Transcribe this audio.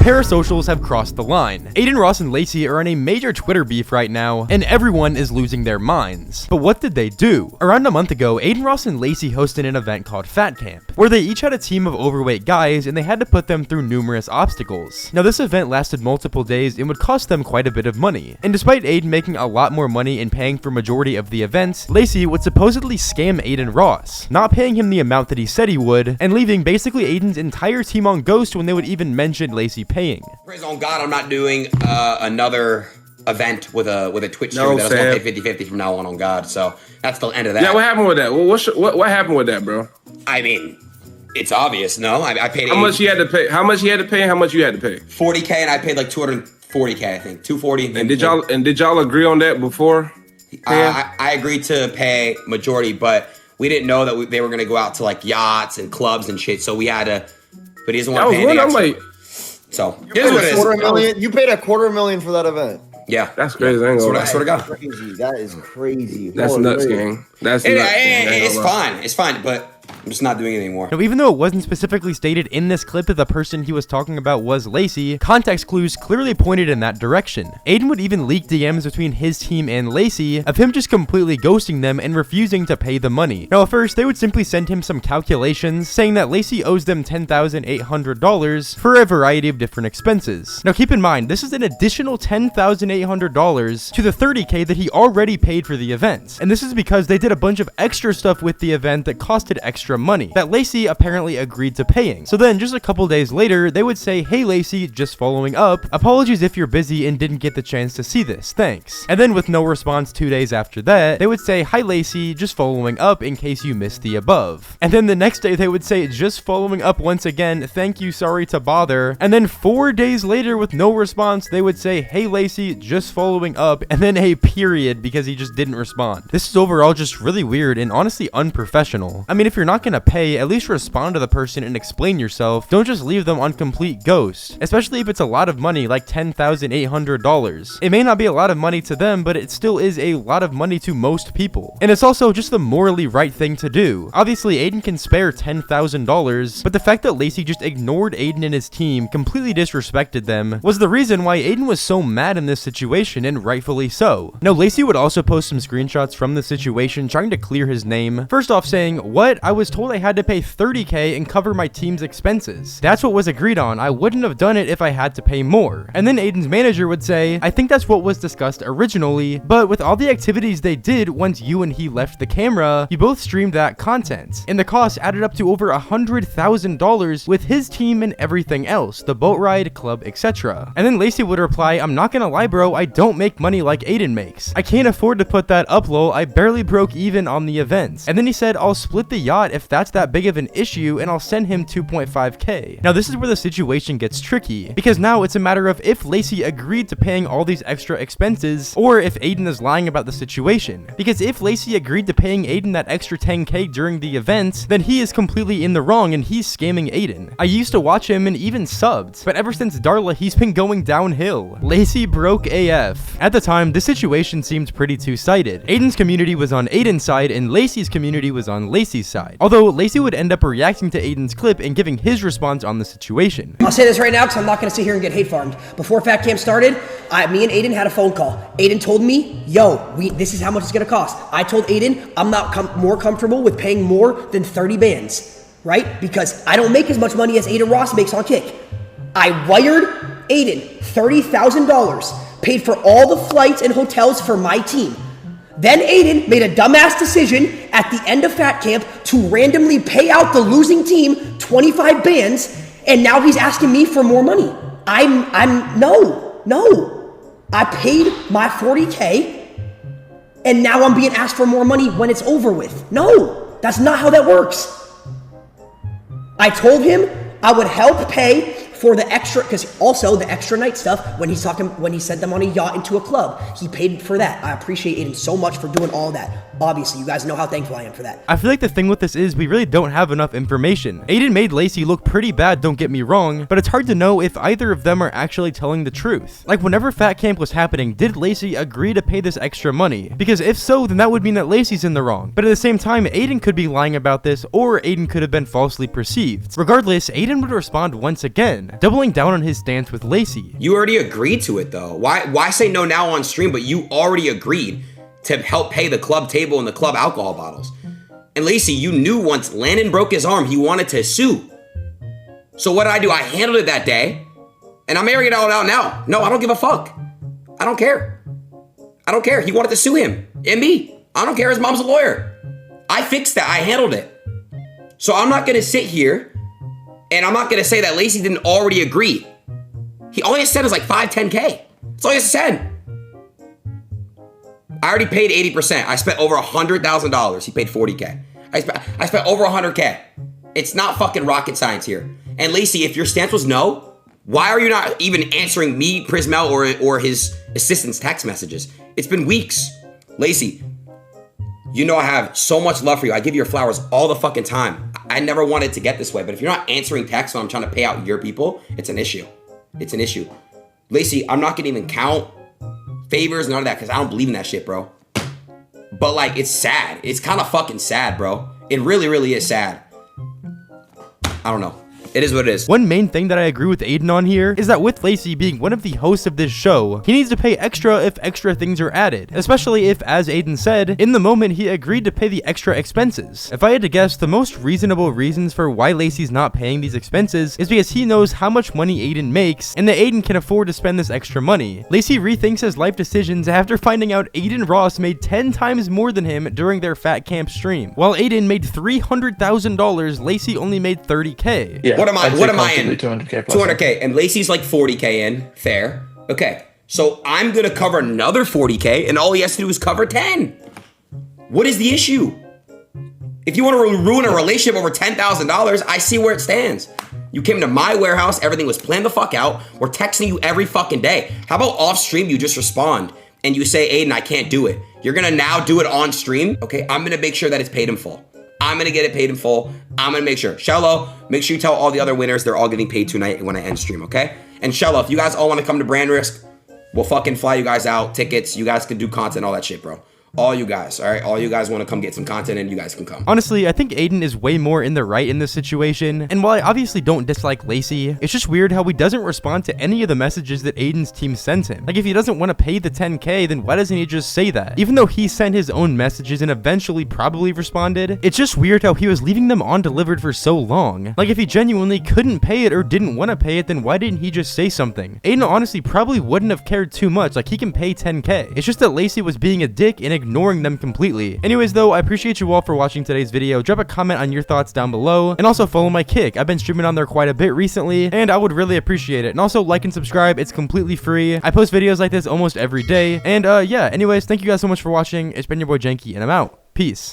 parasocials have crossed the line. Adin, Ross, and Lacy are in a major Twitter beef right now, and everyone is losing their minds. But what did they do? Around a month ago, Adin, Ross, and Lacy hosted an event called Fat Camp, where they each had a team of overweight guys and they had to put them through numerous obstacles. Now, this event lasted multiple days and would cost them quite a bit of money. And despite Adin making a lot more money and paying for majority of the events, Lacy would supposedly scam Adin Ross, not paying him the amount that he said he would, and leaving basically Adin's entire team on ghost when they would even mention Lacy paying. Praise on God, I'm not doing another event with a Twitch stream that's going to pay 50-50 from now on God. So that's the end of that. Yeah, what happened with that? Well, what happened with that, bro? I mean, it's obvious, no? I paid how much he had to pay? How much he had to pay and how much you had to pay? $40K, and I paid like $240K, I think. $240. And did y'all agree on that before? I agreed to pay majority, but we didn't know that they were going to go out to like yachts and clubs and shit. So we had to, but he doesn't want to pay anything. I'm like, so here's what it is. You paid $250,000 for that event. Yeah, that's crazy. I swear to God. That is crazy. That's nuts, gang. That's nuts. It's fine. It's fine, but I'm just not doing it anymore. Now, even though it wasn't specifically stated in this clip that the person he was talking about was Lacy, context clues clearly pointed in that direction. Adin would even leak DMs between his team and Lacy of him just completely ghosting them and refusing to pay the money. Now, at first, they would simply send him some calculations saying that Lacy owes them $10,800 for a variety of different expenses. Now, keep in mind, this is an additional $10,800 to the $30K that he already paid for the event. And this is because they did a bunch of extra stuff with the event that costed extra money that Lacy apparently agreed to paying. So then just a couple days later, they would say, "Hey Lacy, just following up. Apologies if you're busy and didn't get the chance to see this. Thanks." And then with no response 2 days after that, they would say, "Hi Lacy, just following up in case you missed the above." And then the next day they would say, "Just following up once again. Thank you, sorry to bother." And then 4 days later with no response, they would say, "Hey Lacy, just following up," and then a period because he just didn't respond. This is overall just really weird and honestly unprofessional. I mean, if you're not gonna pay, at least respond to the person and explain yourself. Don't just leave them on complete ghost, especially if it's a lot of money like $10,800. It may not be a lot of money to them, but it still is a lot of money to most people. And it's also just the morally right thing to do. Obviously, Adin can spare $10,000, but the fact that Lacy just ignored Adin and his team, completely disrespected them, was the reason why Adin was so mad in this situation, and rightfully so. Now, Lacy would also post some screenshots from the situation trying to clear his name. First off saying, "What? I was told I had to pay $30K and cover my team's expenses. That's what was agreed on. I wouldn't have done it if I had to pay more." And then Adin's manager would say, "I think that's what was discussed originally, but with all the activities they did once you and he left the camera, you both streamed that content. And the cost added up to over $100,000 with his team and everything else, the boat ride, club, etc." And then Lacy would reply, "I'm not gonna lie bro, I don't make money like Adin makes. I can't afford to put that up lol, I barely broke even on the events." And then he said, "I'll split the yacht if that's that big of an issue and I'll send him 2.5K. Now this is where the situation gets tricky, because now it's a matter of if Lacy agreed to paying all these extra expenses or if Adin is lying about the situation. Because if Lacy agreed to paying Adin that extra 10K during the event, then he is completely in the wrong and he's scamming Adin. I used to watch him and even subbed, but ever since Darla he's been going downhill. Lacy broke AF. At the time, this situation seemed pretty two-sided. Adin's community was on Adin's side and Lacy's community was on Lacy's side. Although Lacy would end up reacting to Adin's clip and giving his response on the situation. I'll say this right now because I'm not going to sit here and get hate farmed. Before Fat Camp started, me and Adin had a phone call. Adin told me, "Yo, this is how much it's going to cost." I told Adin I'm not more comfortable with paying more than 30 bands, right? Because I don't make as much money as Adin Ross makes on Kick. I wired Adin $30,000, paid for all the flights and hotels for my team. Then Adin made a dumbass decision at the end of Fat Camp to randomly pay out the losing team 25 bands, and now he's asking me for more money. No. I paid my 40K, and now I'm being asked for more money when it's over with. No, that's not how that works. I told him I would help pay for the extra, because also the extra night stuff, when he sent them on a yacht into a club, he paid for that. I appreciate Adin so much for doing all that. Obviously, you guys know how thankful I am for that. I feel like the thing with this is we really don't have enough information. Adin made Lacy look pretty bad, don't get me wrong, but it's hard to know if either of them are actually telling the truth. Like, whenever Fat Camp was happening, did Lacy agree to pay this extra money? Because if so, then that would mean that Lacy's in the wrong. But at the same time, Adin could be lying about this, or Adin could have been falsely perceived. Regardless, Adin would respond once again, doubling down on his stance with Lacy. You already agreed to it though. Why say no now on stream, but you already agreed to help pay the club table and the club alcohol bottles. And Lacy, you knew once Landon broke his arm, he wanted to sue. So what did I do? I handled it that day, and I'm airing it all out now. No, I don't give a fuck. I don't care. I don't care. He wanted to sue him and me. I don't care. His mom's a lawyer. I fixed that. I handled it. So I'm not gonna sit here, and I'm not gonna say that Lacy didn't already agree. All he said is like 10K. That's all he said. I already paid 80%. I spent over $100,000. He paid 40K. I spent over 100K. It's not fucking rocket science here. And Lacy, if your stance was no, why are you not even answering me, Prismel, or his assistant's text messages? It's been weeks. Lacy, you know I have so much love for you. I give you your flowers all the fucking time. I never wanted to get this way, but if you're not answering texts when I'm trying to pay out your people, it's an issue. It's an issue. Lacy, I'm not gonna even count favors, none of that, because I don't believe in that shit, bro. But like, it's sad. It's kind of fucking sad, bro. It really, really is sad. I don't know. It is what it is. One main thing that I agree with Adin on here is that with Lacy being one of the hosts of this show, he needs to pay extra if extra things are added, especially if, as Adin said, in the moment he agreed to pay the extra expenses. If I had to guess, the most reasonable reasons for why Lacy's not paying these expenses is because he knows how much money Adin makes and that Adin can afford to spend this extra money. Lacy rethinks his life decisions after finding out Adin Ross made 10 times more than him during their Fat Camp stream. While Adin made $300,000, Lacy only made $30K. Yeah. What am I in? 200K plus. 200K, and Lacy's like 40K in. Fair. Okay, so I'm gonna cover another 40K, and all he has to do is cover 10. What is the issue? If you want to ruin a relationship over $10,000, I see where it stands. You came to my warehouse, everything was planned the fuck out. We're texting you every fucking day. How about off stream you just respond and you say, Adin, I can't do it. You're gonna now do it on stream? Okay, I'm gonna make sure that it's paid in full. I'm gonna get it paid in full. I'm gonna make sure. Shello, make sure you tell all the other winners they're all getting paid tonight when I end stream, okay? And Shello, if you guys all wanna come to Brand Risk, we'll fucking fly you guys out, tickets, you guys can do content, all that shit, bro. All you guys, all right? All you guys want to come get some content and you guys can come. Honestly, I think Adin is way more in the right in this situation. And while I obviously don't dislike Lacy, it's just weird how he doesn't respond to any of the messages that Adin's team sends him. Like, if he doesn't want to pay the 10K, then why doesn't he just say that? Even though he sent his own messages and eventually probably responded, it's just weird how he was leaving them undelivered for so long. Like, if he genuinely couldn't pay it or didn't want to pay it, then why didn't he just say something? Adin honestly probably wouldn't have cared too much. Like, he can pay 10K. It's just that Lacy was being a dick and ignoring them completely. Anyways though, I appreciate you all for watching today's video. Drop a comment on your thoughts down below, and also follow my Kick. I've been streaming on there quite a bit recently, and I would really appreciate it. And also like and subscribe, it's completely free. I post videos like this almost every day. And yeah, anyways, thank you guys so much for watching. It's been your boy Janky, and I'm out. Peace.